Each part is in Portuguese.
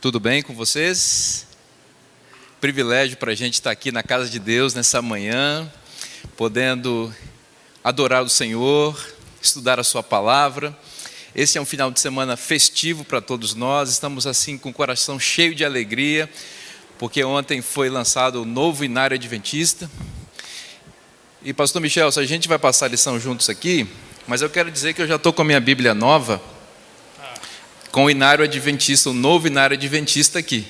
Tudo bem com vocês? Privilégio para a gente estar aqui na casa de Deus nessa manhã, podendo adorar o Senhor, estudar a sua palavra. Esse é um final de semana festivo para todos nós, estamos assim com o coração cheio de alegria, porque ontem foi lançado o novo Inário Adventista. E pastor Michel, a gente vai passar a lição juntos aqui, mas eu quero dizer que eu já estou com a minha Bíblia nova, com o Inário Adventista, o novo Inário Adventista aqui.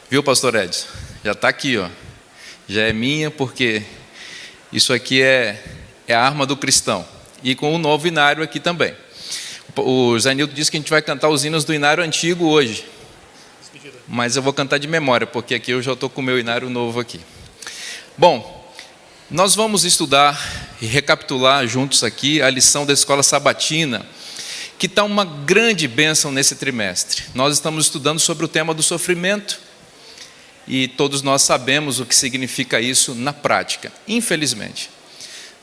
Viu, pastor Edson? Já está aqui, ó. Já é minha, porque isso aqui é a arma do cristão. E com o novo Inário aqui também. O Zé Nilton disse que a gente vai cantar os hinos do Inário antigo hoje. Mas eu vou cantar de memória, porque aqui eu já estou com o meu Inário novo aqui. Bom, nós vamos estudar e recapitular juntos aqui a lição da Escola Sabatina, que está uma grande bênção nesse trimestre. Nós estamos estudando sobre o tema do sofrimento e todos nós sabemos o que significa isso na prática, infelizmente.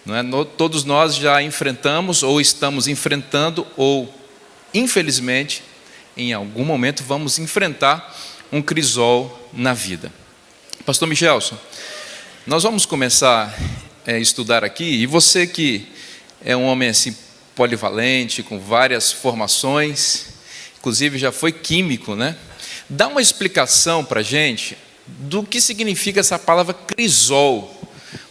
Não é? Todos nós já enfrentamos ou estamos enfrentando ou, infelizmente, em algum momento vamos enfrentar um crisol na vida. Pastor Michelson, nós vamos começar a estudar aqui, e você que é um homem assim polivalente, com várias formações, inclusive já foi químico, né? Dá uma explicação para a gente do que significa essa palavra crisol,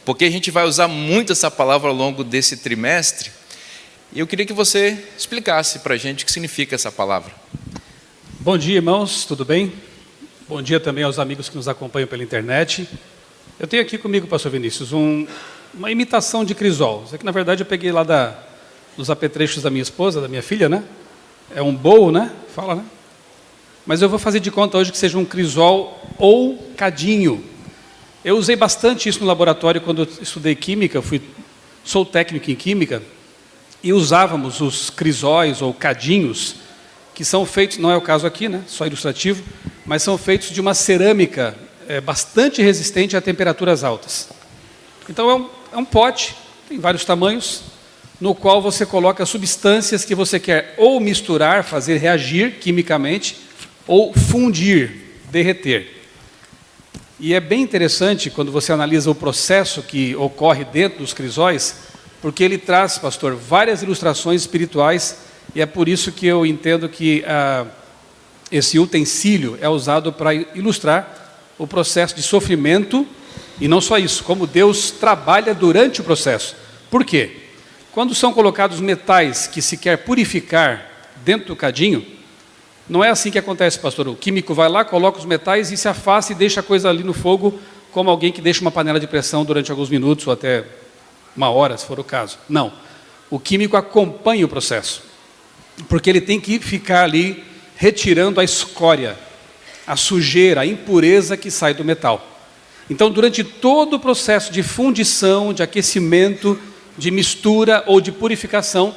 porque a gente vai usar muito essa palavra ao longo desse trimestre, e eu queria que você explicasse para a gente o que significa essa palavra. Bom dia, irmãos, tudo bem? Bom dia também aos amigos que nos acompanham pela internet. Eu tenho aqui comigo, pastor Vinícius, uma imitação de crisol. Isso aqui, na verdade, eu peguei lá dos apetrechos da minha esposa, da minha filha, né? É um bowl, né? Fala, né? Mas eu vou fazer de conta hoje que seja um crisol ou cadinho. Eu usei bastante isso no laboratório quando eu estudei química, sou técnico em química, e usávamos os crisóis ou cadinhos, que são feitos, não é o caso aqui, né? Só ilustrativo, mas são feitos de uma cerâmica bastante resistente a temperaturas altas. Então é um pote, tem vários tamanhos, no qual você coloca substâncias que você quer ou misturar, fazer reagir quimicamente, ou fundir, derreter. E é bem interessante quando você analisa o processo que ocorre dentro dos crisóis, porque ele traz, pastor, várias ilustrações espirituais, e é por isso que eu entendo que esse utensílio é usado para ilustrar o processo de sofrimento, e não só isso, como Deus trabalha durante o processo. Por quê? Quando são colocados metais que se quer purificar dentro do cadinho, não é assim que acontece, pastor. O químico vai lá, coloca os metais e se afasta e deixa a coisa ali no fogo, como alguém que deixa uma panela de pressão durante alguns minutos ou até uma hora, se for o caso. Não. O químico acompanha o processo, porque ele tem que ficar ali retirando a escória, a sujeira, a impureza que sai do metal. Então, durante todo o processo de fundição, de aquecimento, de mistura ou de purificação,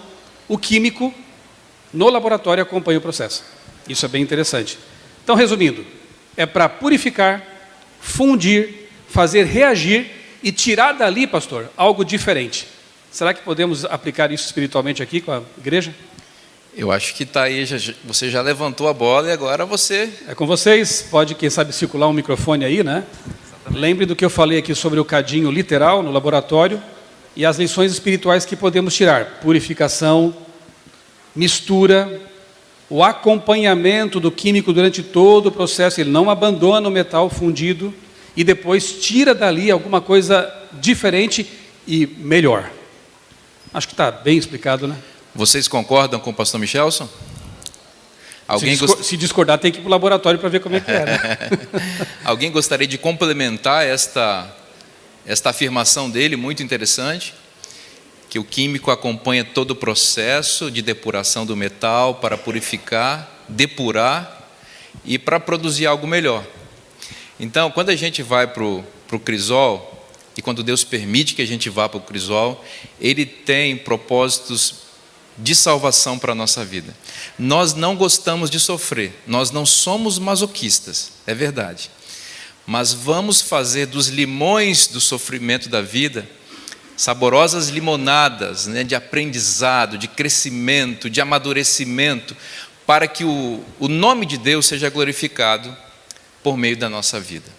o químico no laboratório acompanha o processo. Isso é bem interessante. Então, resumindo, é para purificar, fundir, fazer reagir e tirar dali, pastor, algo diferente. Será que podemos aplicar isso espiritualmente aqui com a igreja? Eu acho que está aí, você já levantou a bola e agora você... É com vocês, pode, quem sabe, circular um microfone aí, né? Exatamente. Lembre do que eu falei aqui sobre o cadinho literal no laboratório e as lições espirituais que podemos tirar. Purificação, mistura, o acompanhamento do químico durante todo o processo, ele não abandona o metal fundido e depois tira dali alguma coisa diferente e melhor. Acho que está bem explicado, né? Vocês concordam com o pastor Michelson? Se discordar, tem que ir para o laboratório para ver como é que é, né? Alguém gostaria de complementar esta afirmação dele, muito interessante, que o químico acompanha todo o processo de depuração do metal para purificar, depurar e para produzir algo melhor. Então, quando a gente vai para o crisol, e quando Deus permite que a gente vá para o crisol, Ele tem propósitos de salvação para a nossa vida. Nós não gostamos de sofrer, nós não somos masoquistas, é verdade. Mas vamos fazer dos limões do sofrimento da vida saborosas limonadas, né, de aprendizado, de crescimento, de amadurecimento, para que o nome de Deus seja glorificado por meio da nossa vida.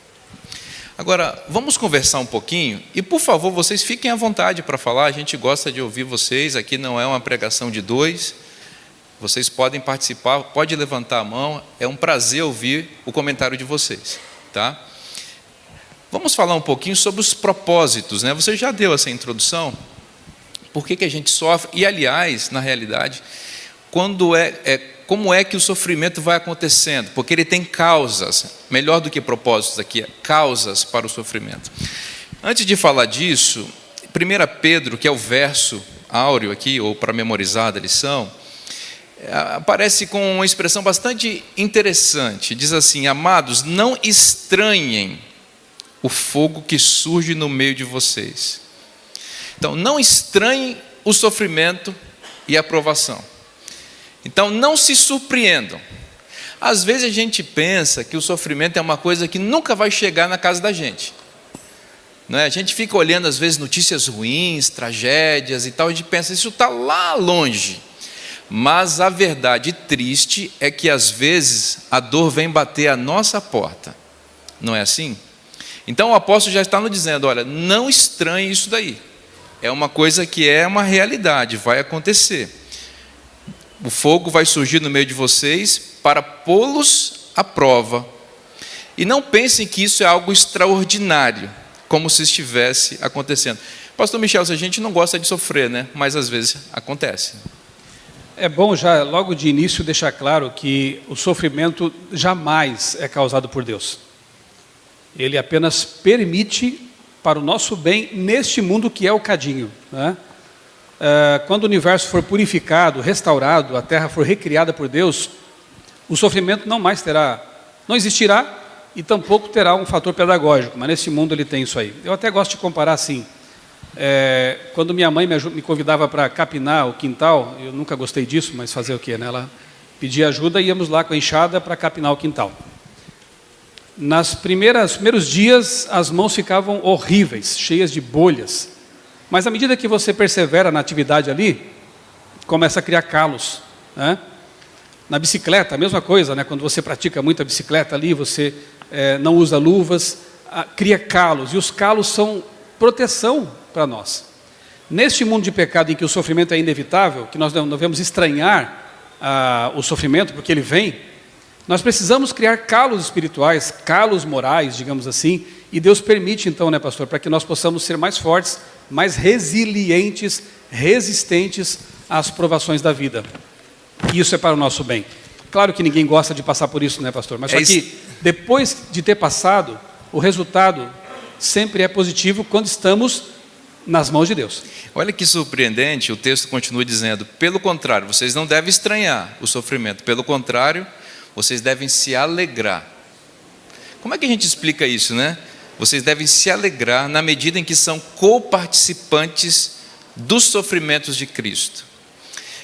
Agora, vamos conversar um pouquinho, e por favor, vocês fiquem à vontade para falar, a gente gosta de ouvir vocês, aqui não é uma pregação de dois, vocês podem participar, pode levantar a mão, é um prazer ouvir o comentário de vocês, tá? Vamos falar um pouquinho sobre os propósitos, né? Você já deu essa introdução, por que a gente sofre, e aliás, na realidade, como é que o sofrimento vai acontecendo? Porque ele tem causas, melhor do que propósitos aqui, causas para o sofrimento. Antes de falar disso, 1 Pedro, que é o verso áureo aqui, ou para memorizar da lição, aparece com uma expressão bastante interessante. Diz assim: amados, não estranhem o fogo que surge no meio de vocês. Então, não estranhem o sofrimento e a provação. Então, não se surpreendam. Às vezes a gente pensa que o sofrimento é uma coisa que nunca vai chegar na casa da gente. Não é? A gente fica olhando, às vezes, notícias ruins, tragédias e tal, e a gente pensa, isso está lá longe. Mas a verdade triste é que, às vezes, a dor vem bater à nossa porta. Não é assim? Então, o apóstolo já está nos dizendo, olha, não estranhe isso daí. É uma coisa que é uma realidade, vai acontecer. O fogo vai surgir no meio de vocês para pô-los à prova. E não pensem que isso é algo extraordinário, como se estivesse acontecendo. Pastor Michel, a gente não gosta de sofrer, né? Mas às vezes acontece. É bom já logo de início deixar claro que o sofrimento jamais é causado por Deus. Ele apenas permite para o nosso bem neste mundo que é o cadinho, né? Quando o universo for purificado, restaurado, a terra for recriada por Deus, o sofrimento não existirá e tampouco terá um fator pedagógico, mas nesse mundo ele tem isso aí. Eu até gosto de comparar assim, quando minha mãe me convidava para capinar o quintal, eu nunca gostei disso, mas fazer o quê, né? Ela pedia ajuda e íamos lá com a enxada para capinar o quintal. Nos primeiros dias as mãos ficavam horríveis, cheias de bolhas. Mas à medida que você persevera na atividade ali, começa a criar calos, né? Na bicicleta, a mesma coisa, né? Quando você pratica muita bicicleta ali, você não usa luvas, cria calos, e os calos são proteção para nós. Neste mundo de pecado em que o sofrimento é inevitável, que nós não devemos estranhar o sofrimento, porque ele vem, nós precisamos criar calos espirituais, calos morais, digamos assim, e Deus permite então, né, pastor, para que nós possamos ser mais fortes, mais resilientes, resistentes às provações da vida. E isso é para o nosso bem. Claro que ninguém gosta de passar por isso, né, pastor? Mas só que depois de ter passado, o resultado sempre é positivo quando estamos nas mãos de Deus. Olha que surpreendente, o texto continua dizendo, pelo contrário, vocês não devem estranhar o sofrimento, pelo contrário, vocês devem se alegrar. Como é que a gente explica isso, né? Vocês devem se alegrar na medida em que são coparticipantes dos sofrimentos de Cristo.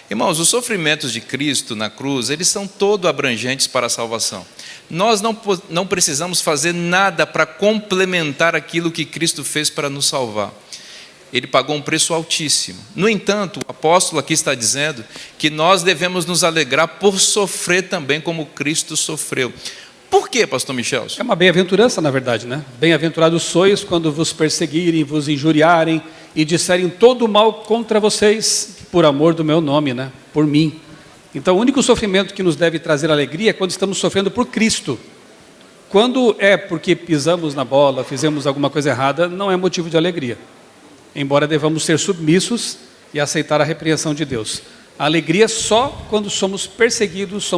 Irmãos, os sofrimentos de Cristo na cruz, eles são todo abrangentes para a salvação. Nós não precisamos fazer nada para complementar aquilo que Cristo fez para nos salvar. Ele pagou um preço altíssimo. No entanto, o apóstolo aqui está dizendo que nós devemos nos alegrar por sofrer também como Cristo sofreu. Por quê, pastor Michel? É uma bem-aventurança, na verdade, né? Bem-aventurados sois quando vos perseguirem, vos injuriarem e disserem todo o mal contra vocês, por amor do meu nome, né? Por mim. Então, o único sofrimento que nos deve trazer alegria é quando estamos sofrendo por Cristo. Quando é porque pisamos na bola, fizemos alguma coisa errada, não é motivo de alegria. Embora devamos ser submissos e aceitar a repreensão de Deus. A alegria é só quando somos perseguidos,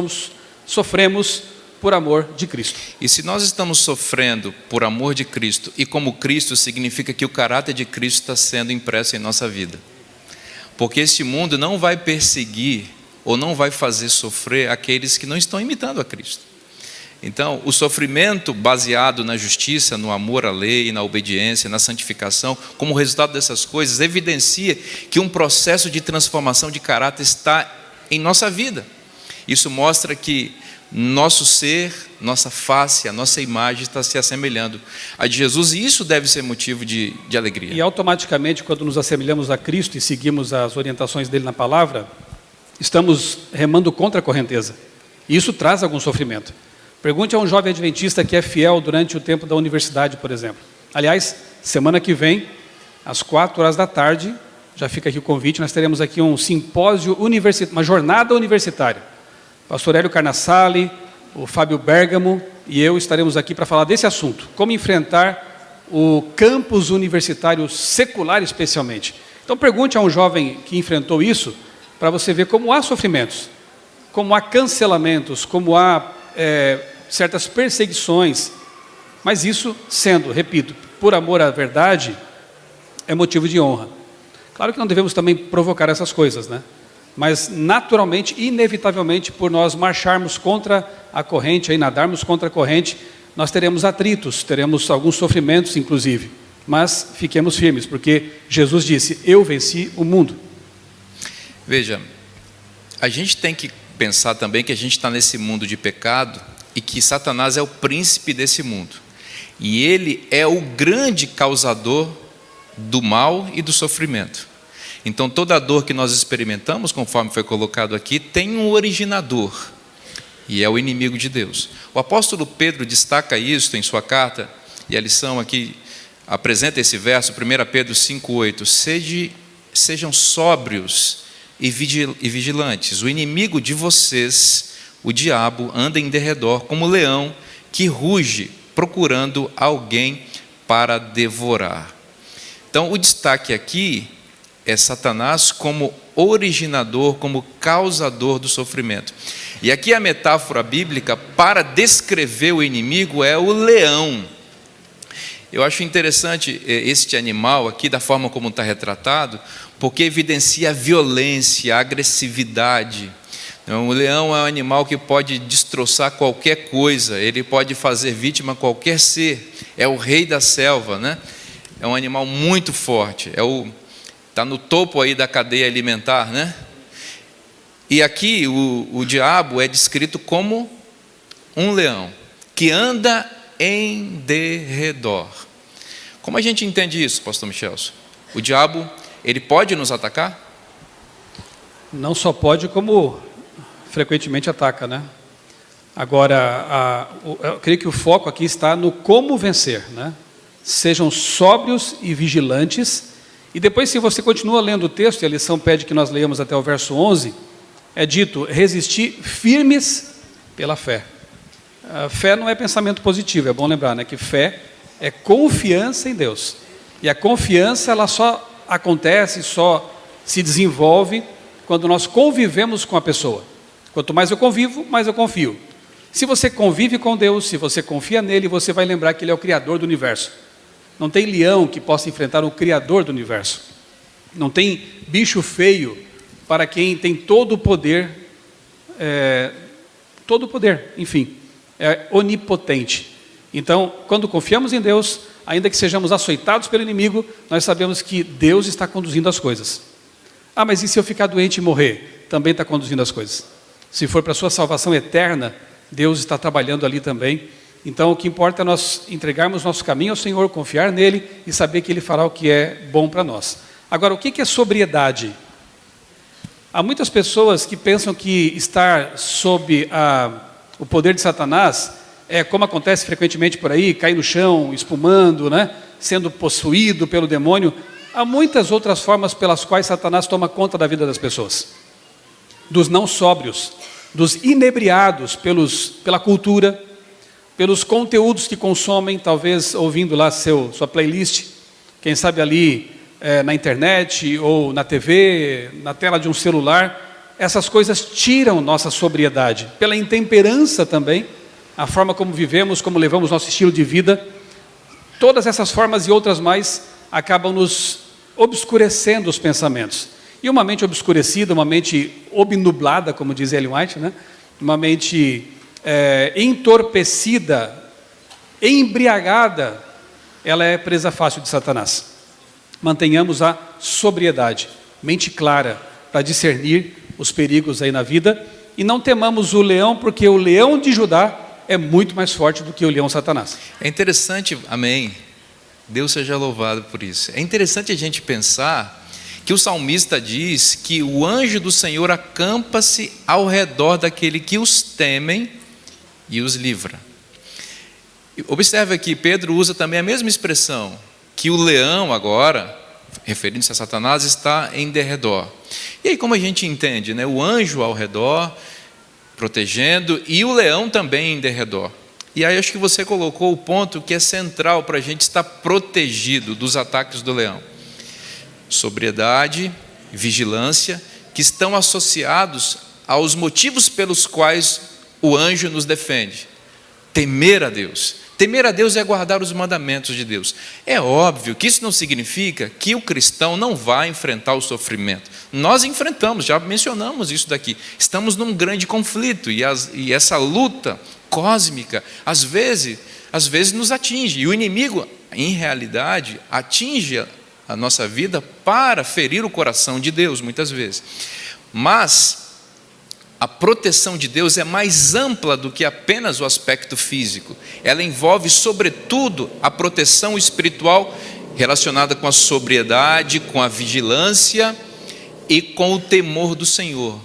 sofremos por amor de Cristo. E se nós estamos sofrendo por amor de Cristo, e como Cristo, significa que o caráter de Cristo está sendo impresso em nossa vida. Porque este mundo não vai perseguir ou não vai fazer sofrer aqueles que não estão imitando a Cristo. Então, o sofrimento baseado na justiça, no amor à lei, na obediência, na santificação, como resultado dessas coisas, evidencia que um processo de transformação de caráter está em nossa vida. Isso mostra que nosso ser, nossa face, a nossa imagem está se assemelhando a de Jesus, e isso deve ser motivo de alegria. E automaticamente, quando nos assemelhamos a Cristo e seguimos as orientações dele na palavra, estamos remando contra a correnteza. E isso traz algum sofrimento. Pergunte a um jovem adventista que é fiel durante o tempo da universidade, por exemplo. Aliás, semana que vem, às 16h, já fica aqui o convite, nós teremos aqui um simpósio universitário, uma jornada universitária. O pastor Hélio Carnassali, o Fábio Bergamo e eu estaremos aqui para falar desse assunto. Como enfrentar o campus universitário secular especialmente. Então pergunte a um jovem que enfrentou isso, para você ver como há sofrimentos, como há cancelamentos, como há certas perseguições, mas isso sendo, repito, por amor à verdade, é motivo de honra. Claro que não devemos também provocar essas coisas, né? Mas naturalmente, inevitavelmente, por nós marcharmos contra a corrente, aí nadarmos contra a corrente, nós teremos atritos, teremos alguns sofrimentos inclusive, mas fiquemos firmes, porque Jesus disse, eu venci o mundo. Veja, a gente tem que pensar também que a gente está nesse mundo de pecado e que Satanás é o príncipe desse mundo. E ele é o grande causador do mal e do sofrimento. Então toda a dor que nós experimentamos, conforme foi colocado aqui, tem um originador, e é o inimigo de Deus. O apóstolo Pedro destaca isso em sua carta, e a lição aqui apresenta esse verso, 1 Pedro 5,8: sejam sóbrios e vigilantes. O inimigo de vocês, o diabo, anda em derredor como leão que ruge, procurando alguém para devorar. Então o destaque aqui é Satanás como originador, como causador do sofrimento. E aqui a metáfora bíblica para descrever o inimigo é o leão. Eu acho interessante este animal aqui, da forma como está retratado, porque evidencia a violência, a agressividade. O leão é um animal que pode destroçar qualquer coisa, ele pode fazer vítima a qualquer ser, é o rei da selva, né? É um animal muito forte, está no topo aí da cadeia alimentar, né? E aqui o diabo é descrito como um leão, que anda em derredor. Como a gente entende isso, pastor Michelson? O diabo, ele pode nos atacar? Não só pode, como frequentemente ataca, né? Agora, eu creio que o foco aqui está no como vencer, né? Sejam sóbrios e vigilantes. E depois, se você continua lendo o texto, e a lição pede que nós leiamos até o verso 11, é dito, resistir firmes pela fé. A fé não é pensamento positivo, é bom lembrar, né? Que fé é confiança em Deus. E a confiança, ela só acontece, só se desenvolve quando nós convivemos com a pessoa. Quanto mais eu convivo, mais eu confio. Se você convive com Deus, se você confia nele, você vai lembrar que ele é o Criador do universo. Não tem leão que possa enfrentar o Criador do universo. Não tem bicho feio para quem tem todo o poder, enfim, é onipotente. Então, quando confiamos em Deus, ainda que sejamos açoitados pelo inimigo, nós sabemos que Deus está conduzindo as coisas. Ah, mas e se eu ficar doente e morrer? Também está conduzindo as coisas. Se for para a sua salvação eterna, Deus está trabalhando ali também. Então, o que importa é nós entregarmos nosso caminho ao Senhor, confiar nele e saber que ele fará o que é bom para nós. Agora, o que é sobriedade? Há muitas pessoas que pensam que estar sob o poder de Satanás é como acontece frequentemente por aí, cair no chão, espumando, né? Sendo possuído pelo demônio. Há muitas outras formas pelas quais Satanás toma conta da vida das pessoas. Dos não sóbrios, dos inebriados pela cultura, pelos conteúdos que consomem, talvez ouvindo lá sua playlist, quem sabe ali na internet ou na TV, na tela de um celular. Essas coisas tiram nossa sobriedade, pela intemperança também, a forma como vivemos, como levamos nosso estilo de vida. Todas essas formas e outras mais acabam nos obscurecendo os pensamentos. E uma mente obscurecida, uma mente obnublada, como diz Ellen White, né? Uma mente entorpecida, embriagada, ela é presa fácil de Satanás. Mantenhamos a sobriedade, mente clara, para discernir os perigos aí na vida, e não temamos o leão, porque o leão de Judá é muito mais forte do que o leão Satanás. É interessante, amém, Deus seja louvado por isso. É interessante a gente pensar que o salmista diz que o anjo do Senhor acampa-se ao redor daquele que os temem e os livra. Observe aqui, Pedro usa também a mesma expressão, que o leão agora, referindo-se a Satanás, está em derredor. E aí como a gente entende, né? O anjo ao redor, protegendo, e o leão também em derredor. E aí acho que você colocou o ponto que é central para a gente estar protegido dos ataques do leão. Sobriedade, vigilância, que estão associados aos motivos pelos quais o anjo nos defende. Temer a Deus. Temer a Deus é guardar os mandamentos de Deus. É óbvio que isso não significa que o cristão não vai enfrentar o sofrimento. Nós enfrentamos, já mencionamos isso daqui. Estamos num grande conflito e essa luta cósmica, às vezes nos atinge. E o inimigo, em realidade, atinge a nossa vida para ferir o coração de Deus, muitas vezes. Mas a proteção de Deus é mais ampla do que apenas o aspecto físico. Ela envolve, sobretudo, a proteção espiritual relacionada com a sobriedade, com a vigilância e com o temor do Senhor.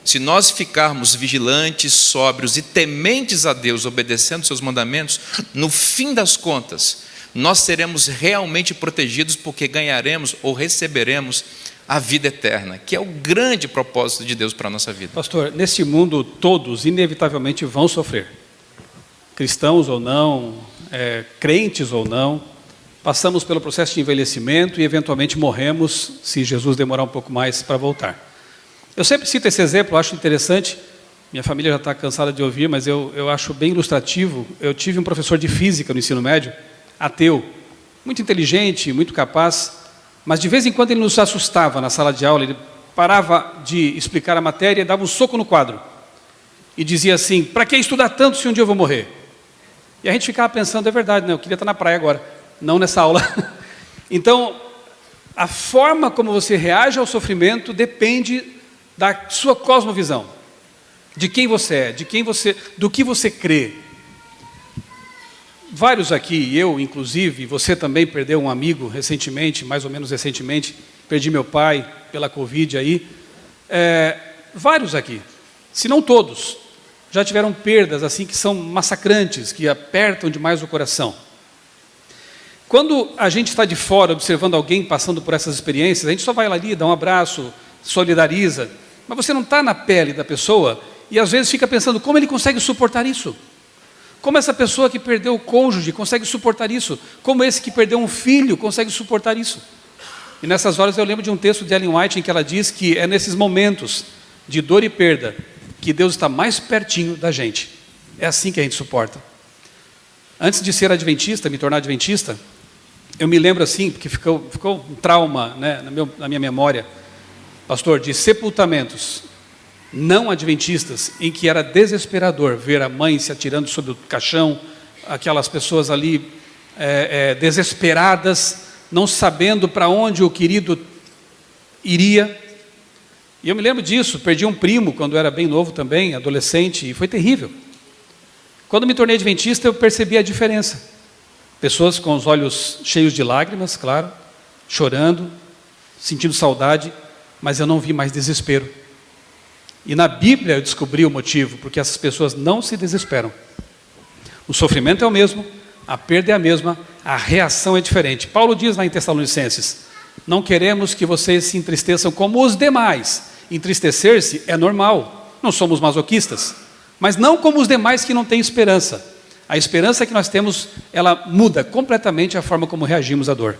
Se nós ficarmos vigilantes, sóbrios e tementes a Deus, obedecendo seus mandamentos, no fim das contas, nós seremos realmente protegidos, porque ganharemos ou receberemos a vida eterna, que é o grande propósito de Deus para a nossa vida. Pastor, neste mundo todos inevitavelmente vão sofrer. Cristãos ou não, crentes ou não, passamos pelo processo de envelhecimento e eventualmente morremos se Jesus demorar um pouco mais para voltar. Eu sempre cito esse exemplo, acho interessante, minha família já está cansada de ouvir, mas eu acho bem ilustrativo. Eu tive um professor de física no ensino médio, ateu, muito inteligente, muito capaz, mas de vez em quando ele nos assustava na sala de aula. Ele parava de explicar a matéria, dava um soco no quadro e dizia assim: para que estudar tanto se um dia eu vou morrer? E a gente ficava pensando, é verdade, né? Eu queria estar na praia agora, não nessa aula. Então, a forma como você reage ao sofrimento depende da sua cosmovisão, de quem você é, do que você crê. Vários aqui, eu inclusive, você também perdeu um amigo recentemente, mais ou menos recentemente, perdi meu pai pela Covid aí. Vários aqui, se não todos, já tiveram perdas assim que são massacrantes, que apertam demais o coração. Quando a gente está de fora observando alguém passando por essas experiências, a gente só vai lá ali, dá um abraço, solidariza, mas você não está na pele da pessoa e às vezes fica pensando como ele consegue suportar isso. Como essa pessoa que perdeu o cônjuge consegue suportar isso? Como esse que perdeu um filho consegue suportar isso? E nessas horas eu lembro de um texto de Ellen White em que ela diz que é nesses momentos de dor e perda que Deus está mais pertinho da gente. É assim que a gente suporta. Antes de ser adventista, me tornar adventista, eu me lembro assim, porque ficou um trauma, né, na minha memória, pastor, de sepultamentos não adventistas, em que era desesperador ver a mãe se atirando sobre o caixão, aquelas pessoas ali desesperadas, não sabendo para onde o querido iria. E eu me lembro disso, perdi um primo quando era bem novo também, adolescente, e foi terrível. Quando me tornei adventista, eu percebi a diferença. Pessoas com os olhos cheios de lágrimas, claro, chorando, sentindo saudade, mas eu não vi mais desespero. E na Bíblia eu descobri o motivo, porque essas pessoas não se desesperam. O sofrimento é o mesmo, a perda é a mesma, a reação é diferente. Paulo diz lá em Tessalonicenses: não queremos que vocês se entristeçam como os demais. Entristecer-se é normal, não somos masoquistas, mas não como os demais que não têm esperança. A esperança que nós temos, ela muda completamente a forma como reagimos à dor.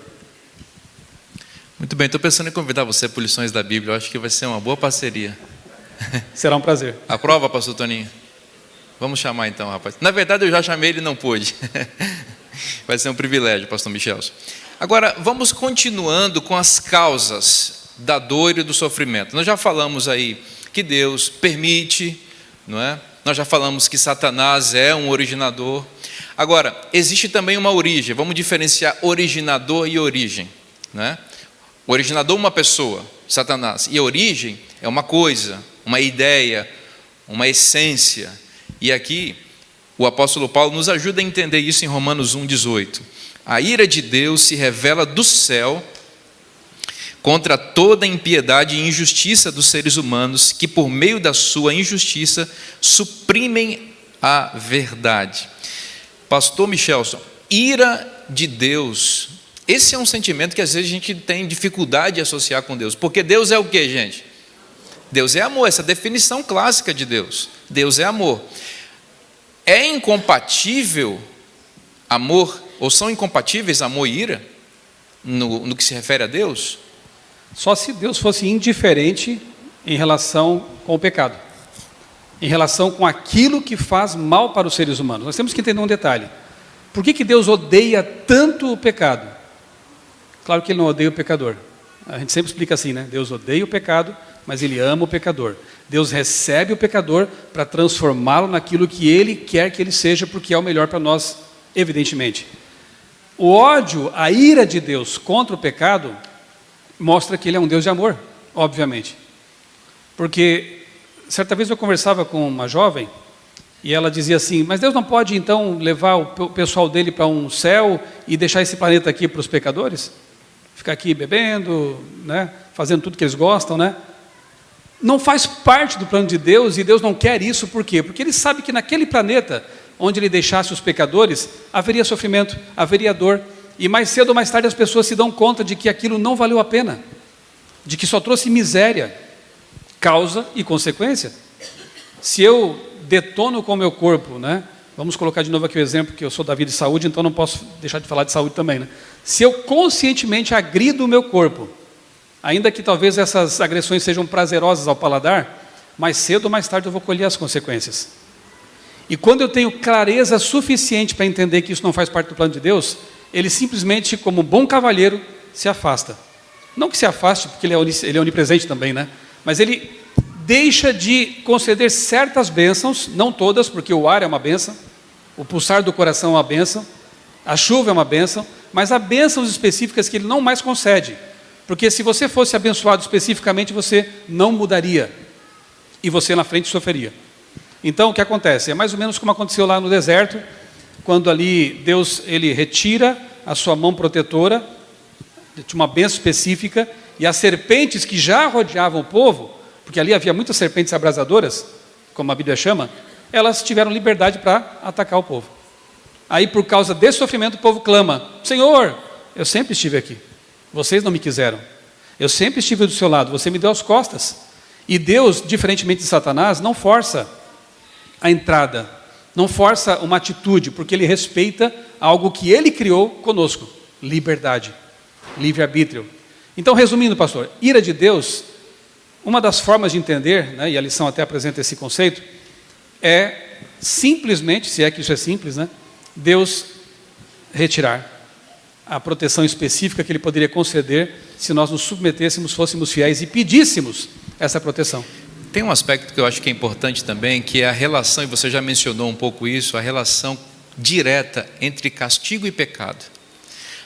Muito bem, estou pensando em convidar você para lições da Bíblia, eu acho que vai ser uma boa parceria. Será um prazer. Aprova, pastor Toninho? Vamos chamar então, rapaz. Na verdade eu já chamei, ele não pôde. Vai ser um privilégio, pastor Michelson. Agora, vamos continuando com as causas da dor e do sofrimento. Nós já falamos aí que Deus permite, não é? Nós já falamos que Satanás é um originador. Agora, existe também uma origem. Vamos diferenciar originador e origem, não é? O originador é uma pessoa, Satanás, e a origem é uma coisa, uma ideia, uma essência. E aqui o apóstolo Paulo nos ajuda a entender isso em Romanos 1,18. A ira de Deus se revela do céu contra toda a impiedade e injustiça dos seres humanos, que por meio da sua injustiça suprimem a verdade. Pastor Michelson, ira de Deus, esse é um sentimento que às vezes a gente tem dificuldade de associar com Deus, porque Deus é o que, gente? Deus é amor, essa definição clássica de Deus. Deus é amor. É incompatível amor, ou são incompatíveis amor e ira, no que se refere a Deus? Só se Deus fosse indiferente em relação com o pecado, em relação com aquilo que faz mal para os seres humanos. Nós temos que entender um detalhe. Por que Deus odeia tanto o pecado? Claro que Ele não odeia o pecador. A gente sempre explica assim, né? Deus odeia o pecado, mas Ele ama o pecador. Deus recebe o pecador para transformá-lo naquilo que Ele quer que ele seja, porque é o melhor para nós, evidentemente. O ódio, a ira de Deus contra o pecado, mostra que Ele é um Deus de amor, obviamente. Porque, certa vez eu conversava com uma jovem, e ela dizia assim, mas Deus não pode então levar o pessoal dele para um céu e deixar esse planeta aqui para os pecadores? Ficar aqui bebendo, né, fazendo tudo que eles gostam, né? Não faz parte do plano de Deus, e Deus não quer isso, por quê? Porque Ele sabe que naquele planeta, onde Ele deixasse os pecadores, haveria sofrimento, haveria dor, e mais cedo ou mais tarde as pessoas se dão conta de que aquilo não valeu a pena, de que só trouxe miséria, causa e consequência. Se eu detono com o meu corpo, né? Vamos colocar de novo aqui o exemplo, que eu sou da vida de saúde, então não posso deixar de falar de saúde também, né? Se eu conscientemente agrido o meu corpo, ainda que talvez essas agressões sejam prazerosas ao paladar, mais cedo ou mais tarde eu vou colher as consequências. E quando eu tenho clareza suficiente para entender que isso não faz parte do plano de Deus, Ele simplesmente, como um bom cavalheiro, se afasta. Não que se afaste, porque Ele é onipresente também, né? Mas Ele deixa de conceder certas bênçãos, não todas, porque o ar é uma bênção, o pulsar do coração é uma bênção, a chuva é uma bênção, mas há bênçãos específicas que Ele não mais concede, porque se você fosse abençoado especificamente, você não mudaria, e você na frente sofreria. Então o que acontece? É mais ou menos como aconteceu lá no deserto, quando ali Deus Ele retira a sua mão protetora, de uma bênção específica, e as serpentes que já rodeavam o povo, porque ali havia muitas serpentes abrasadoras, como a Bíblia chama, elas tiveram liberdade para atacar o povo. Aí, por causa desse sofrimento, o povo clama, Senhor, eu sempre estive aqui, vocês não me quiseram, eu sempre estive do seu lado, você me deu as costas. E Deus, diferentemente de Satanás, não força a entrada, não força uma atitude, porque Ele respeita algo que Ele criou conosco, liberdade, livre-arbítrio. Então, resumindo, pastor, ira de Deus, uma das formas de entender, né, e a lição até apresenta esse conceito, é simplesmente, se é que isso é simples, né, Deus retirar a proteção específica que Ele poderia conceder se nós nos submetêssemos, fôssemos fiéis e pedíssemos essa proteção. Tem um aspecto que eu acho que é importante também, que é a relação, e você já mencionou um pouco isso, a relação direta entre castigo e pecado.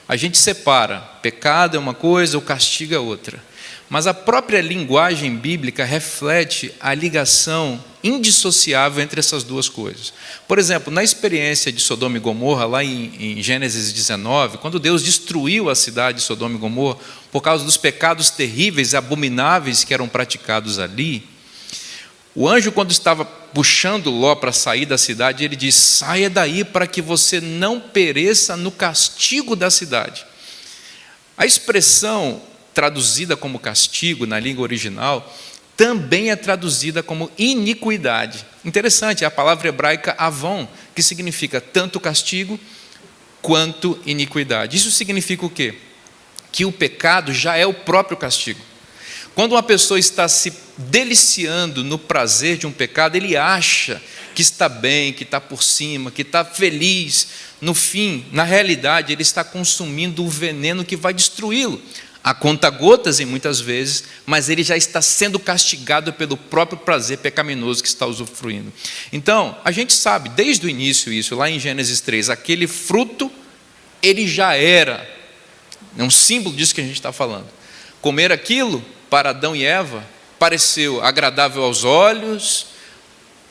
A gente separa, pecado é uma coisa, o castigo é outra. Mas a própria linguagem bíblica reflete a ligação indissociável entre essas duas coisas. Por exemplo, na experiência de Sodoma e Gomorra, lá em Gênesis 19, quando Deus destruiu a cidade de Sodoma e Gomorra, por causa dos pecados terríveis e abomináveis que eram praticados ali, o anjo, quando estava puxando Ló para sair da cidade, ele diz, saia daí para que você não pereça no castigo da cidade. A expressão traduzida como castigo na língua original, também é traduzida como iniquidade. Interessante, é a palavra hebraica avon, que significa tanto castigo quanto iniquidade. Isso significa o quê? Que o pecado já é o próprio castigo. Quando uma pessoa está se deliciando no prazer de um pecado, ele acha que está bem, que está por cima, que está feliz. No fim, na realidade, ele está consumindo o veneno que vai destruí-lo. A conta-gotas, em muitas vezes, mas ele já está sendo castigado pelo próprio prazer pecaminoso que está usufruindo. Então, a gente sabe, desde o início isso, lá em Gênesis 3, aquele fruto, ele já era, é um símbolo disso que a gente está falando. Comer aquilo, para Adão e Eva, pareceu agradável aos olhos,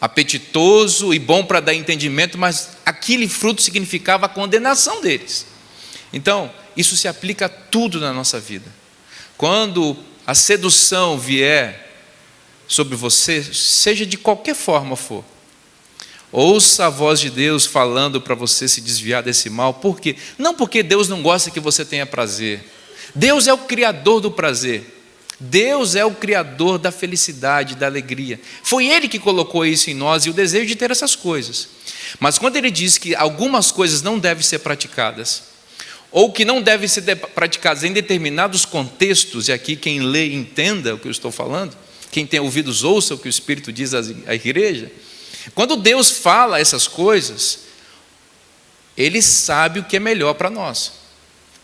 apetitoso e bom para dar entendimento, mas aquele fruto significava a condenação deles. Então, isso se aplica a tudo na nossa vida. Quando a sedução vier sobre você, seja de qualquer forma for, ouça a voz de Deus falando para você se desviar desse mal. Por quê? Não porque Deus não gosta que você tenha prazer. Deus é o criador do prazer. Deus é o criador da felicidade, da alegria. Foi Ele que colocou isso em nós e o desejo de ter essas coisas. Mas quando Ele diz que algumas coisas não devem ser praticadas, ou que não devem ser praticadas em determinados contextos, e aqui quem lê entenda o que eu estou falando, quem tem ouvidos ouça o que o Espírito diz à igreja. Quando Deus fala essas coisas, Ele sabe o que é melhor para nós,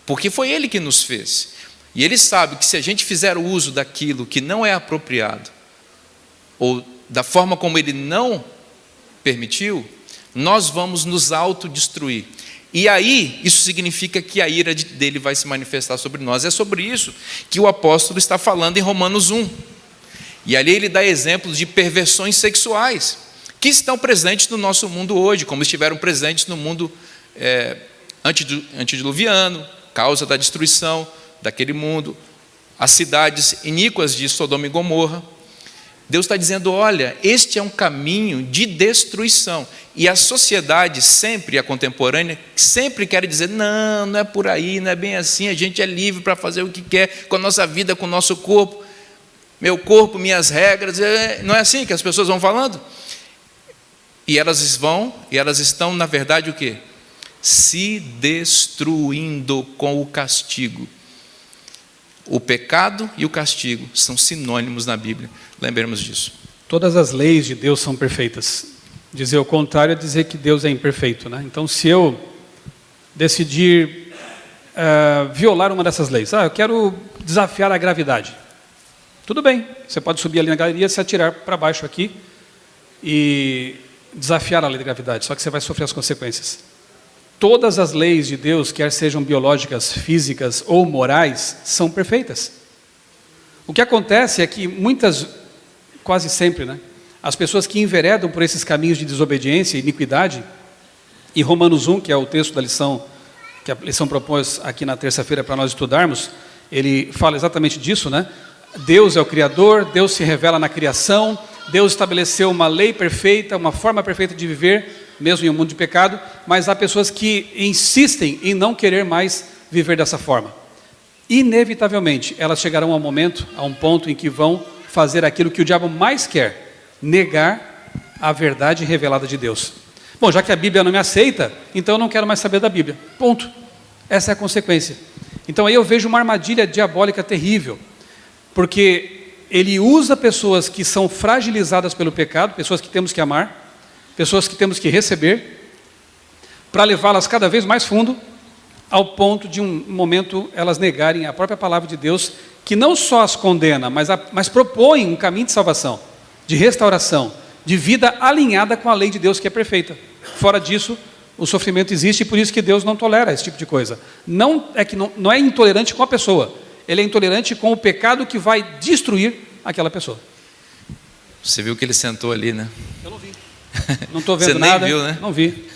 porque foi Ele que nos fez. E Ele sabe que se a gente fizer o uso daquilo que não é apropriado, ou da forma como Ele não permitiu, nós vamos nos autodestruir. E aí, isso significa que a ira dele vai se manifestar sobre nós. É sobre isso que o apóstolo está falando em Romanos 1. E ali ele dá exemplos de perversões sexuais, que estão presentes no nosso mundo hoje, como estiveram presentes no mundo antediluviano, causa da destruição daquele mundo, as cidades iníquas de Sodoma e Gomorra. Deus está dizendo, olha, este é um caminho de destruição. E a sociedade sempre, a contemporânea, sempre quer dizer, não, não é por aí, não é bem assim, a gente é livre para fazer o que quer com a nossa vida, com o nosso corpo, meu corpo, minhas regras. Não é assim que as pessoas vão falando? E elas estão, na verdade, o quê? Se destruindo com o castigo. O pecado e o castigo são sinônimos na Bíblia. Lembremos disso. Todas as leis de Deus são perfeitas. Dizer o contrário é dizer que Deus é imperfeito, né? Então, se eu decidir violar uma dessas leis, eu quero desafiar a gravidade. Tudo bem, você pode subir ali na galeria, se atirar para baixo aqui e desafiar a lei da gravidade, só que você vai sofrer as consequências. Todas as leis de Deus, quer sejam biológicas, físicas ou morais, são perfeitas. O que acontece é que quase sempre, né, as pessoas que enveredam por esses caminhos de desobediência e iniquidade, e Romanos 1, que é o texto da lição, que a lição propôs aqui na terça-feira para nós estudarmos, ele fala exatamente disso, né? Deus é o Criador, Deus se revela na criação, Deus estabeleceu uma lei perfeita, uma forma perfeita de viver, mesmo em um mundo de pecado, mas há pessoas que insistem em não querer mais viver dessa forma. Inevitavelmente, elas chegarão a um ponto em que vão fazer aquilo que o diabo mais quer, negar a verdade revelada de Deus. Bom, já que a Bíblia não me aceita, então eu não quero mais saber da Bíblia. Ponto. Essa é a consequência. Então aí eu vejo uma armadilha diabólica terrível, porque ele usa pessoas que são fragilizadas pelo pecado, pessoas que temos que amar, pessoas que temos que receber, para levá-las cada vez mais fundo, ao ponto de um momento elas negarem a própria palavra de Deus, que não só as condena, mas propõe um caminho de salvação, de restauração, de vida alinhada com a lei de Deus que é perfeita. Fora disso, o sofrimento existe e por isso que Deus não tolera esse tipo de coisa. Não é intolerante com a pessoa, ele é intolerante com o pecado que vai destruir aquela pessoa. Você viu que ele sentou ali, né? Eu não vi. Não estou vendo Você nada. Nem viu, né? Não vi.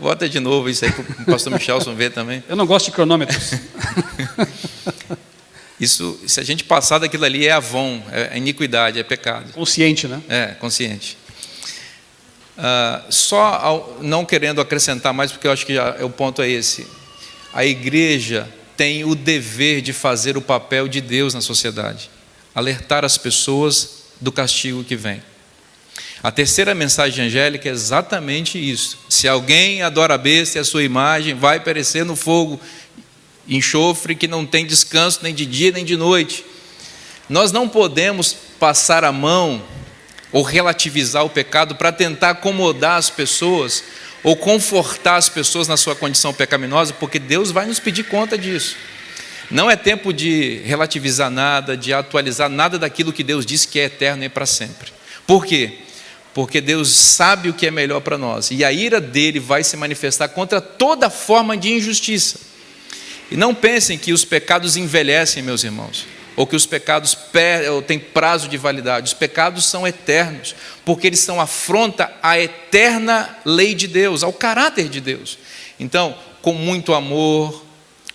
Bota de novo isso aí para o pastor Michelson ver também. Eu não gosto de cronômetros. Isso, se a gente passar daquilo ali, é avon, é iniquidade, é pecado. Consciente, né? É, consciente. Não querendo acrescentar mais, porque eu acho que o ponto é esse. A igreja tem o dever de fazer o papel de Deus na sociedade, alertar as pessoas do castigo que vem. A terceira mensagem angélica é exatamente isso. Se alguém adora a besta e a sua imagem, vai perecer no fogo, enxofre que não tem descanso nem de dia nem de noite. Nós não podemos passar a mão ou relativizar o pecado para tentar acomodar as pessoas ou confortar as pessoas na sua condição pecaminosa, porque Deus vai nos pedir conta disso. Não é tempo de relativizar nada, de atualizar nada daquilo que Deus disse que é eterno e para sempre. Por quê? Porque Deus sabe o que é melhor para nós, e a ira dele vai se manifestar contra toda forma de injustiça. E não pensem que os pecados envelhecem, meus irmãos, ou que os pecados têm prazo de validade. Os pecados são eternos, porque eles são afronta à eterna lei de Deus, ao caráter de Deus. Então, com muito amor,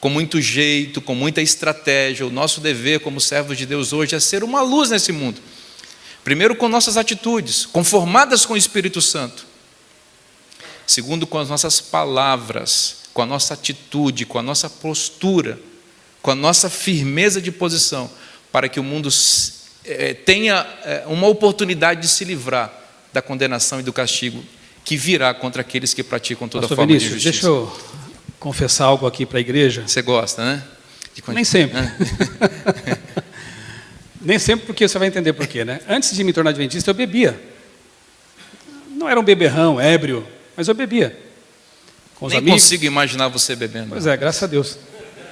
com muito jeito, com muita estratégia. O nosso dever como servos de Deus hoje é ser uma luz nesse mundo. Primeiro, com nossas atitudes, conformadas com o Espírito Santo. Segundo, com as nossas palavras, com a nossa atitude, com a nossa postura, com a nossa firmeza de posição, para que o mundo tenha uma oportunidade de se livrar da condenação e do castigo que virá contra aqueles que praticam toda Pastor forma Vinícius, de justiça. deixa eu confessar algo aqui para a igreja. Você gosta, né? Nem sempre. Nem sempre, porque você vai entender por quê, né? Antes de me tornar adventista, eu bebia. Não era um beberrão, ébrio, mas eu bebia. Com os Nem amigos. consigo imaginar você bebendo. Pois é, graças a Deus.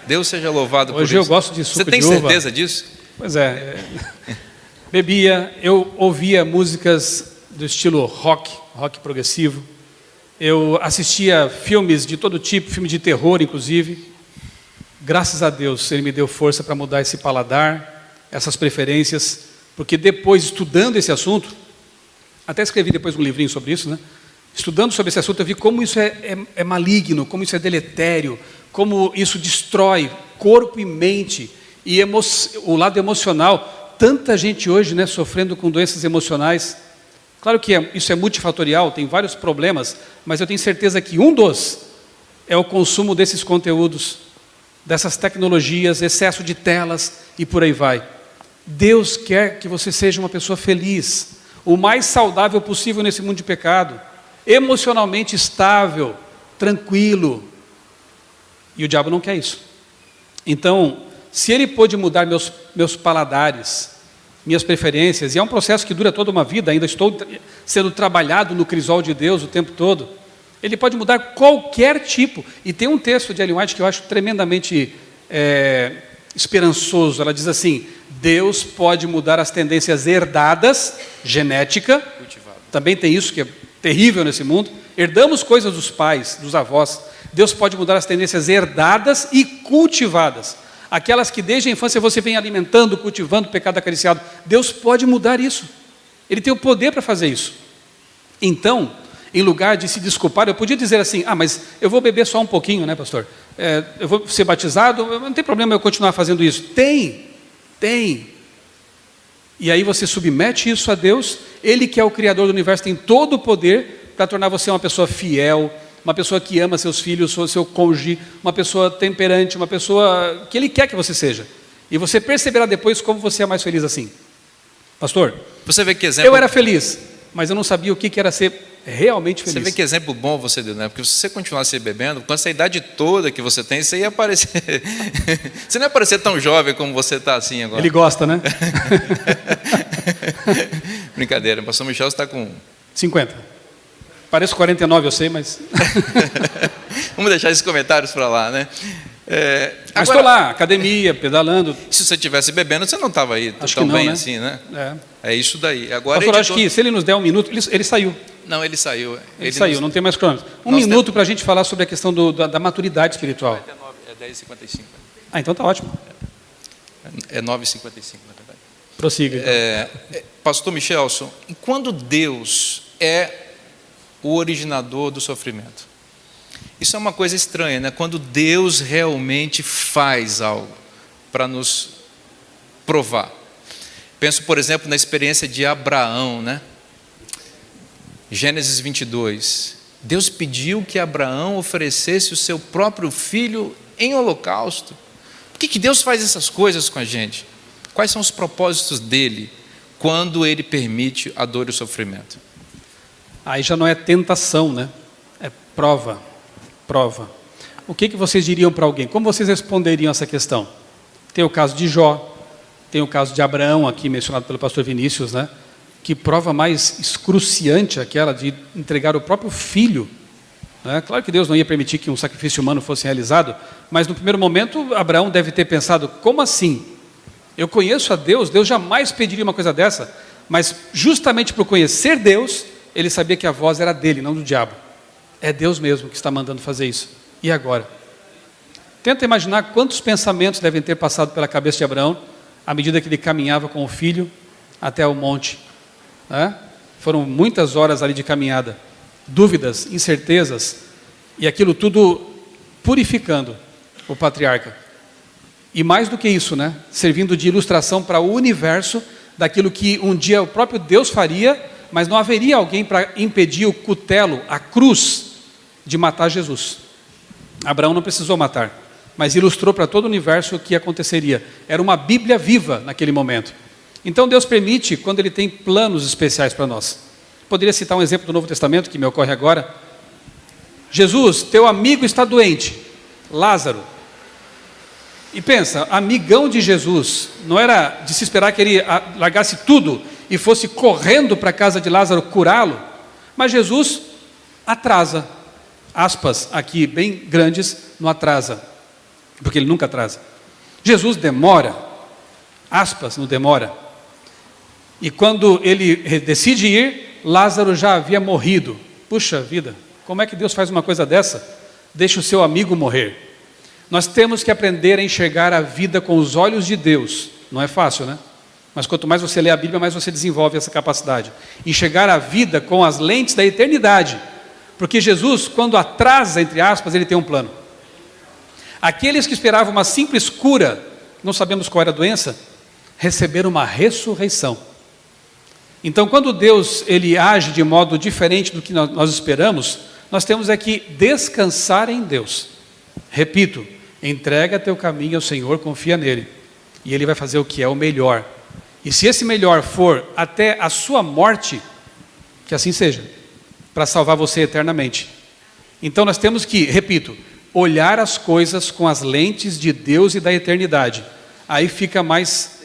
Deus seja louvado por isso. Hoje eu gosto de suco Você tem de uva. certeza disso? Pois é. Bebia, eu ouvia músicas do estilo rock progressivo. Eu assistia filmes de todo tipo, filme de terror, inclusive. Graças a Deus, Ele me deu força para mudar esse paladar, essas preferências, porque depois, estudando esse assunto, até escrevi depois um livrinho sobre isso, né? Estudando sobre esse assunto, eu vi como isso é maligno, como isso é deletério, como isso destrói corpo e mente, e o lado emocional. Tanta gente hoje, né, sofrendo com doenças emocionais. Claro que isso é multifatorial, tem vários problemas, mas eu tenho certeza que um dos é o consumo desses conteúdos, dessas tecnologias, excesso de telas e por aí vai. Deus quer que você seja uma pessoa feliz, o mais saudável possível nesse mundo de pecado, emocionalmente estável, tranquilo. E o diabo não quer isso. Então, se ele pôde mudar meus paladares, minhas preferências, e é um processo que dura toda uma vida, ainda estou sendo trabalhado no crisol de Deus o tempo todo, ele pode mudar qualquer tipo. E tem um texto de Ellen White que eu acho tremendamente esperançoso. Ela diz assim: Deus pode mudar as tendências herdadas, genética, também tem isso que é terrível nesse mundo, herdamos coisas dos pais, dos avós. Deus pode mudar as tendências herdadas e cultivadas, aquelas que desde a infância você vem alimentando, cultivando o pecado acariciado. Deus pode mudar isso, Ele tem o poder para fazer isso. Então, em lugar de se desculpar, eu podia dizer assim: mas eu vou beber só um pouquinho, né, pastor? Eu vou ser batizado, não tem problema eu continuar fazendo isso. Tem. E aí você submete isso a Deus. Ele, que é o Criador do universo, tem todo o poder para tornar você uma pessoa fiel, uma pessoa que ama seus filhos, seu cônjuge, uma pessoa temperante, uma pessoa que Ele quer que você seja. E você perceberá depois como você é mais feliz assim. Pastor, você vê que exemplo... eu era feliz, mas eu não sabia o que era ser realmente feliz. Você vê que exemplo bom você deu, né? Porque se você continuasse bebendo, com essa idade toda que você tem, você ia aparecer... Você não ia aparecer tão jovem como você está assim agora. Ele gosta, né? Brincadeira, o pastor Michel está com... 50. Pareço 49, eu sei, mas... Vamos deixar esses comentários para lá, né? Mas estou lá, academia, pedalando. Se você estivesse bebendo, você não estava aí acho tão não, bem né? assim, né? É isso daí. Agora, pastor, acho que se ele nos der um minuto... Ele saiu. Não, ele saiu. Ele saiu, não tem mais cronômetro. Um minuto para a gente falar sobre a questão da maturidade espiritual. É 10h55. Então está ótimo. É 9h55, na verdade. Prossiga. Então. Pastor Michelson, e quando Deus é o originador do sofrimento? Isso é uma coisa estranha, né? Quando Deus realmente faz algo para nos provar. Penso, por exemplo, na experiência de Abraão, né? Gênesis 22. Deus pediu que Abraão oferecesse o seu próprio filho em holocausto. Por que Deus faz essas coisas com a gente? Quais são os propósitos dele quando ele permite a dor e o sofrimento? Aí já não é tentação, né? É prova. O que vocês diriam para alguém? Como vocês responderiam essa questão? Tem o caso de Jó, tem o caso de Abraão, aqui mencionado pelo pastor Vinícius, né? Que prova mais excruciante aquela de entregar o próprio filho. Né? Claro que Deus não ia permitir que um sacrifício humano fosse realizado, mas no primeiro momento Abraão deve ter pensado: como assim? Eu conheço a Deus, Deus jamais pediria uma coisa dessa, mas justamente por conhecer Deus, ele sabia que a voz era dele, não do diabo. É Deus mesmo que está mandando fazer isso. E agora? Tenta imaginar quantos pensamentos devem ter passado pela cabeça de Abraão à medida que ele caminhava com o filho até o monte. Foram muitas horas ali de caminhada, dúvidas, incertezas, e aquilo tudo purificando o patriarca. E mais do que isso, né? Servindo de ilustração para o universo daquilo que um dia o próprio Deus faria, mas não haveria alguém para impedir o cutelo, a cruz, de matar Jesus. Abraão não precisou matar, mas ilustrou para todo o universo o que aconteceria. Era uma Bíblia viva naquele momento. Então Deus permite quando Ele tem planos especiais para nós. Poderia citar um exemplo do Novo Testamento que me ocorre agora. Jesus, teu amigo está doente, Lázaro. E pensa, amigão de Jesus, não era de se esperar que ele largasse tudo e fosse correndo para a casa de Lázaro curá-lo, mas Jesus atrasa, aspas aqui bem grandes, não atrasa, porque ele nunca atrasa. Jesus demora, aspas, não demora. E quando ele decide ir, Lázaro já havia morrido. Puxa vida, como é que Deus faz uma coisa dessa? Deixa o seu amigo morrer. Nós temos que aprender a enxergar a vida com os olhos de Deus. Não é fácil, né? Mas quanto mais você lê a Bíblia, mais você desenvolve essa capacidade. Enxergar a vida com as lentes da eternidade. Porque Jesus, quando atrasa, entre aspas, ele tem um plano. Aqueles que esperavam uma simples cura, não sabemos qual era a doença, receberam uma ressurreição. Então, quando Deus ele age de modo diferente do que nós esperamos, nós temos é que descansar em Deus. Repito, entrega teu caminho ao Senhor, confia nele, e Ele vai fazer o que é o melhor. E se esse melhor for até a sua morte, que assim seja, para salvar você eternamente. Então nós temos que, repito, olhar as coisas com as lentes de Deus e da eternidade. Aí fica mais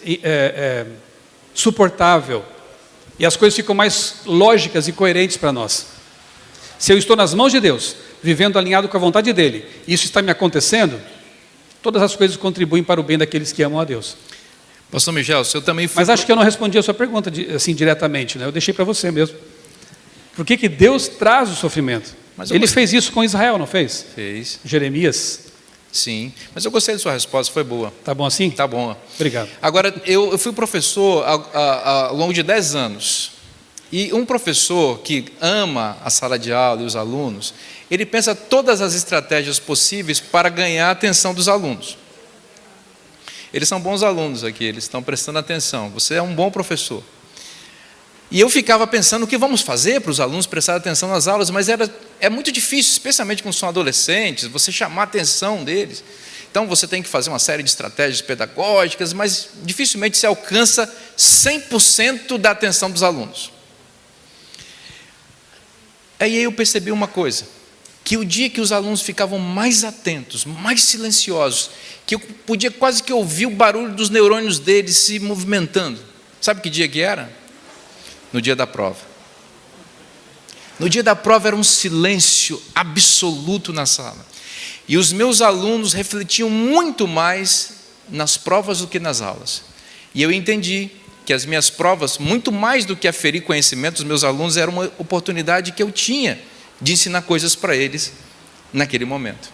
suportável, e as coisas ficam mais lógicas e coerentes para nós. Se eu estou nas mãos de Deus, vivendo alinhado com a vontade dEle, e isso está me acontecendo, todas as coisas contribuem para o bem daqueles que amam a Deus. Pastor Michel, eu também fui... Mas acho que eu não respondi a sua pergunta assim diretamente, né? Eu deixei para você mesmo. Por que Deus traz o sofrimento? Ele fez isso com Israel, não fez? Fez. Jeremias. Sim, mas eu gostei da sua resposta, foi boa. Tá bom assim? Tá bom. Obrigado. Agora, eu fui professor ao longo de 10 anos. E um professor que ama a sala de aula e os alunos, ele pensa todas as estratégias possíveis para ganhar a atenção dos alunos. Eles são bons alunos aqui, eles estão prestando atenção. Você é um bom professor. E eu ficava pensando o que vamos fazer para os alunos prestarem atenção nas aulas, mas é muito difícil, especialmente quando são adolescentes, você chamar a atenção deles. Então você tem que fazer uma série de estratégias pedagógicas, mas dificilmente se alcança 100% da atenção dos alunos. Aí eu percebi uma coisa, que o dia que os alunos ficavam mais atentos, mais silenciosos, que eu podia quase que ouvir o barulho dos neurônios deles se movimentando. Sabe que dia que era? No dia da prova. No dia da prova era um silêncio absoluto na sala. E os meus alunos refletiam muito mais nas provas do que nas aulas. E eu entendi que as minhas provas, muito mais do que aferir conhecimento dos meus alunos, era uma oportunidade que eu tinha de ensinar coisas para eles naquele momento.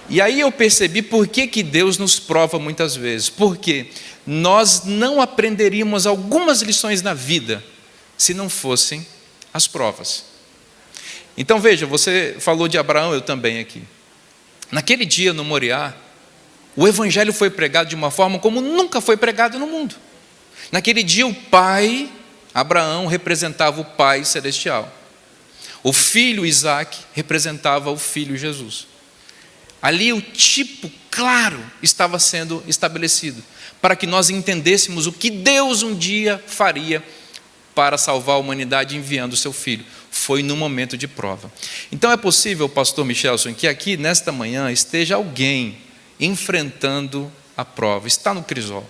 E aí eu percebi por que Deus nos prova muitas vezes. Porque nós não aprenderíamos algumas lições na vida se não fossem as provas. Então veja, você falou de Abraão, eu também aqui. Naquele dia no Moriá, o evangelho foi pregado de uma forma como nunca foi pregado no mundo. Naquele dia o pai, Abraão, representava o Pai Celestial. O filho Isaac representava o filho Jesus. Ali o tipo claro estava sendo estabelecido, para que nós entendêssemos o que Deus um dia faria para salvar a humanidade enviando o seu filho. Foi no momento de prova. Então é possível, pastor Michelson, que aqui nesta manhã esteja alguém enfrentando a prova, está no crisol.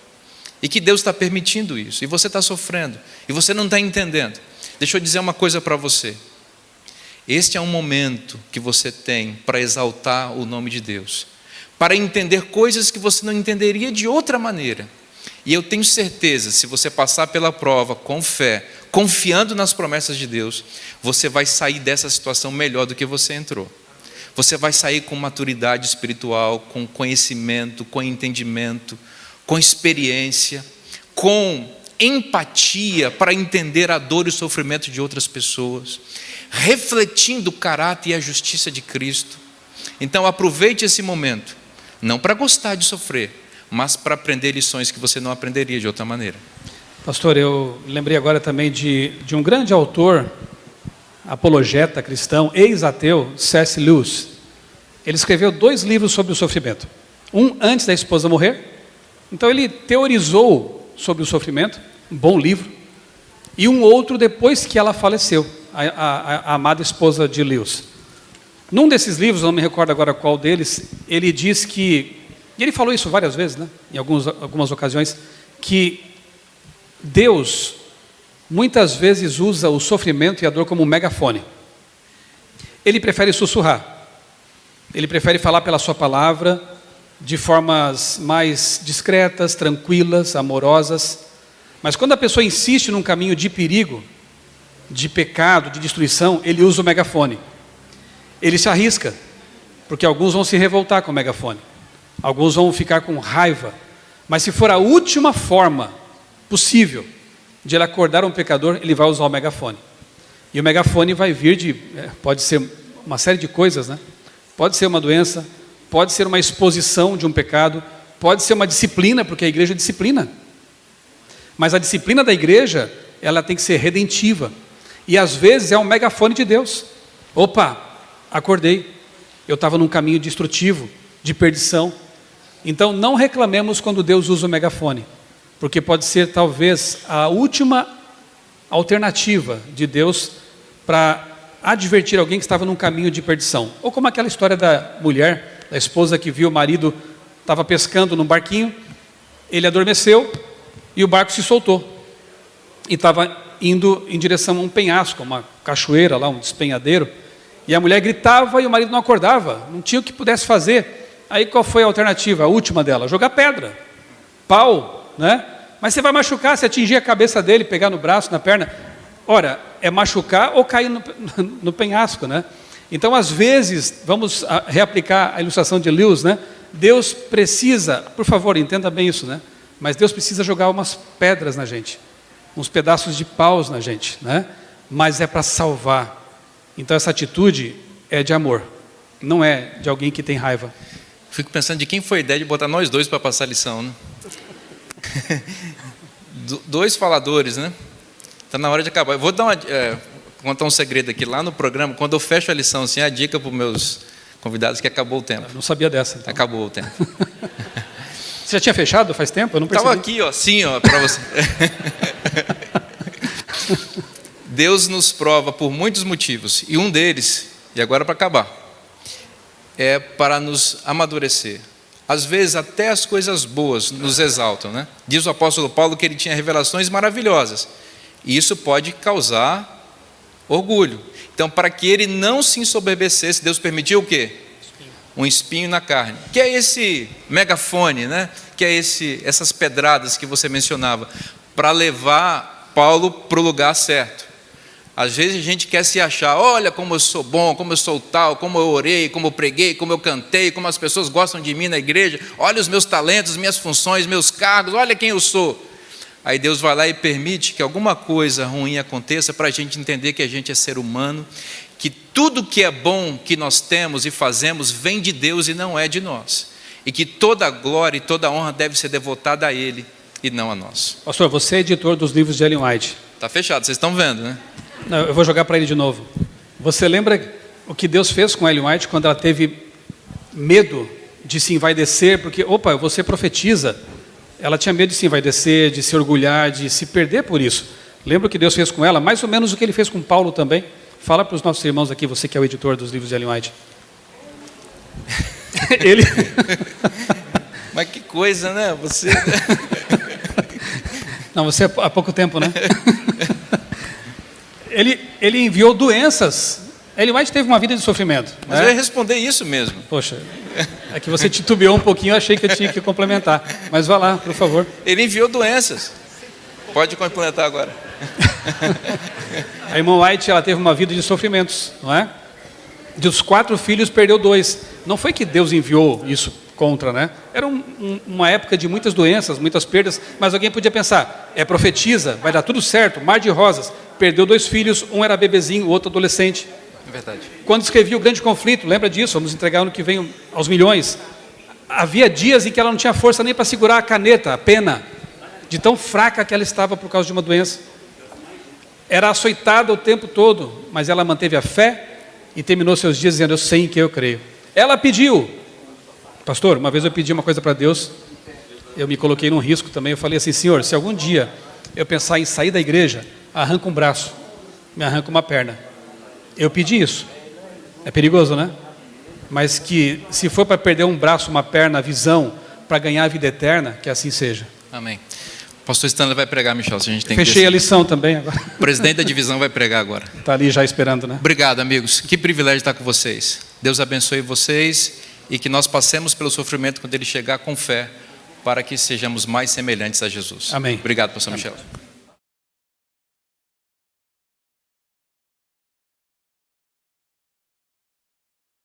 E que Deus está permitindo isso, e você está sofrendo, e você não está entendendo. Deixa eu dizer uma coisa para você. Este é um momento que você tem para exaltar o nome de Deus, para entender coisas que você não entenderia de outra maneira. E eu tenho certeza, se você passar pela prova com fé, confiando nas promessas de Deus, você vai sair dessa situação melhor do que você entrou. Você vai sair com maturidade espiritual, com conhecimento, com entendimento, com experiência, com empatia para entender a dor e o sofrimento de outras pessoas, refletindo o caráter e a justiça de Cristo. Então aproveite esse momento. Não para gostar de sofrer, mas para aprender lições que você não aprenderia de outra maneira. Pastor, eu lembrei agora também de um grande autor, apologeta cristão, ex-ateu, C.S. Lewis. Ele escreveu 2 livros sobre o sofrimento. Um antes da esposa morrer, então ele teorizou sobre o sofrimento, um bom livro, e um outro depois que ela faleceu, a amada esposa de Lewis. Num desses livros, não me recordo agora qual deles, ele diz que, e ele falou isso várias vezes, né, em algumas ocasiões, que Deus muitas vezes usa o sofrimento e a dor como um megafone. Ele prefere sussurrar. Ele prefere falar pela sua palavra de formas mais discretas, tranquilas, amorosas. Mas quando a pessoa insiste num caminho de perigo, de pecado, de destruição, ele usa o megafone. Ele se arrisca, porque alguns vão se revoltar com o megafone. Alguns vão ficar com raiva. Mas se for a última forma possível de ele acordar um pecador, ele vai usar o megafone. E o megafone vai vir pode ser uma série de coisas, né? Pode ser uma doença, pode ser uma exposição de um pecado, pode ser uma disciplina, porque a igreja disciplina. Mas a disciplina da igreja, ela tem que ser redentiva. E às vezes é um megafone de Deus. Opa, acordei. Eu estava num caminho destrutivo, de perdição. Então não reclamemos quando Deus usa o megafone, porque pode ser talvez a última alternativa de Deus para advertir alguém que estava num caminho de perdição. Ou como aquela história da mulher, da esposa que viu o marido, estava pescando num barquinho, ele adormeceu e o barco se soltou. E estava indo em direção a um penhasco, uma cachoeira lá, um despenhadeiro. E a mulher gritava e o marido não acordava, não tinha o que pudesse fazer. Aí qual foi a alternativa, a última dela? Jogar pedra, pau, né? Mas você vai machucar, se atingir a cabeça dele, pegar no braço, na perna. Ora, é machucar ou cair no penhasco, né? Então, às vezes, vamos reaplicar a ilustração de Lewis, né? Deus precisa, por favor, entenda bem isso, né? Mas Deus precisa jogar umas pedras na gente, uns pedaços de paus na gente, né? Mas é para salvar. Então, essa atitude é de amor, não é de alguém que tem raiva. Fico pensando de quem foi a ideia de botar nós dois para passar a lição, né? 2 faladores, né? Está na hora de acabar. Eu vou dar contar um segredo aqui. Lá no programa, quando eu fecho a lição, assim, a dica para os meus convidados que acabou o tempo. Eu não sabia dessa. Então. Acabou o tempo. Você já tinha fechado faz tempo? Eu não percebi. Estava aqui, ó, assim, ó, para você. Deus nos prova por muitos motivos. E um deles, e agora para acabar, é para nos amadurecer. Às vezes até as coisas boas nos exaltam, né? Diz o apóstolo Paulo que ele tinha revelações maravilhosas. E isso pode causar orgulho. Então, para que ele não se ensoberbecesse, Deus permitiu o quê? Um espinho na carne. Que é esse megafone, né? Que é essas pedradas que você mencionava, para levar Paulo para o lugar certo. Às vezes a gente quer se achar, olha como eu sou bom, como eu sou tal, como eu orei, como eu preguei, como eu cantei, como as pessoas gostam de mim na igreja, olha os meus talentos, minhas funções, meus cargos, olha quem eu sou. Aí Deus vai lá e permite que alguma coisa ruim aconteça para a gente entender que a gente é ser humano, que tudo que é bom que nós temos e fazemos vem de Deus e não é de nós. E que toda a glória e toda a honra deve ser devotada a Ele e não a nós. Pastor, você é editor dos livros de Ellen White. Está fechado, vocês estão vendo, né? Não, eu vou jogar para ele de novo. Você lembra o que Deus fez com Ellen White quando ela teve medo de se envaidecer? Porque, você profetiza. Ela tinha medo de se envaidecer, de se orgulhar, de se perder por isso. Lembra o que Deus fez com ela? Mais ou menos o que Ele fez com Paulo também. Fala para os nossos irmãos aqui, você que é o editor dos livros de Ellen White. Ele... Mas que coisa, né? Você... Não, você há pouco tempo, né? Ele enviou doenças. Ellen White teve uma vida de sofrimento. Mas eu ia responder isso mesmo. Poxa, é que você titubeou um pouquinho, eu achei que eu tinha que complementar. Mas vá lá, por favor. Ele enviou doenças. Pode complementar agora. A irmã White, ela teve uma vida de sofrimentos, não é? Dos 4 filhos, perdeu 2. Não foi que Deus enviou isso contra, né? Era uma época de muitas doenças, muitas perdas, mas alguém podia pensar, profetiza, vai dar tudo certo, mar de rosas. Perdeu 2 filhos, um era bebezinho, o outro adolescente. É verdade. Quando escrevi o grande conflito, lembra disso? Vamos entregar ano que vem aos milhões. havia dias em que ela não tinha força nem para segurar a caneta, a pena, de tão fraca que ela estava por causa de uma doença. Era açoitada o tempo todo, mas ela manteve a fé e terminou seus dias dizendo: eu sei em que eu creio. Ela pediu, pastor, uma vez eu pedi uma coisa para Deus, eu me coloquei num risco também, eu falei assim: Senhor, se algum dia eu pensar em sair da igreja, arranca um braço, me arranca uma perna. Eu pedi isso. É perigoso, né? Mas que se for para perder um braço, uma perna, a visão, para ganhar a vida eterna, que assim seja. Amém. O pastor Stanley vai pregar, Michel, se a gente tem Fechei que a lição também agora. O presidente da divisão vai pregar agora. Está ali já esperando, né? Obrigado, amigos. Que privilégio estar com vocês. Deus abençoe vocês e que nós passemos pelo sofrimento quando ele chegar com fé, para que sejamos mais semelhantes a Jesus. Amém. Obrigado, pastor Amém. Michel.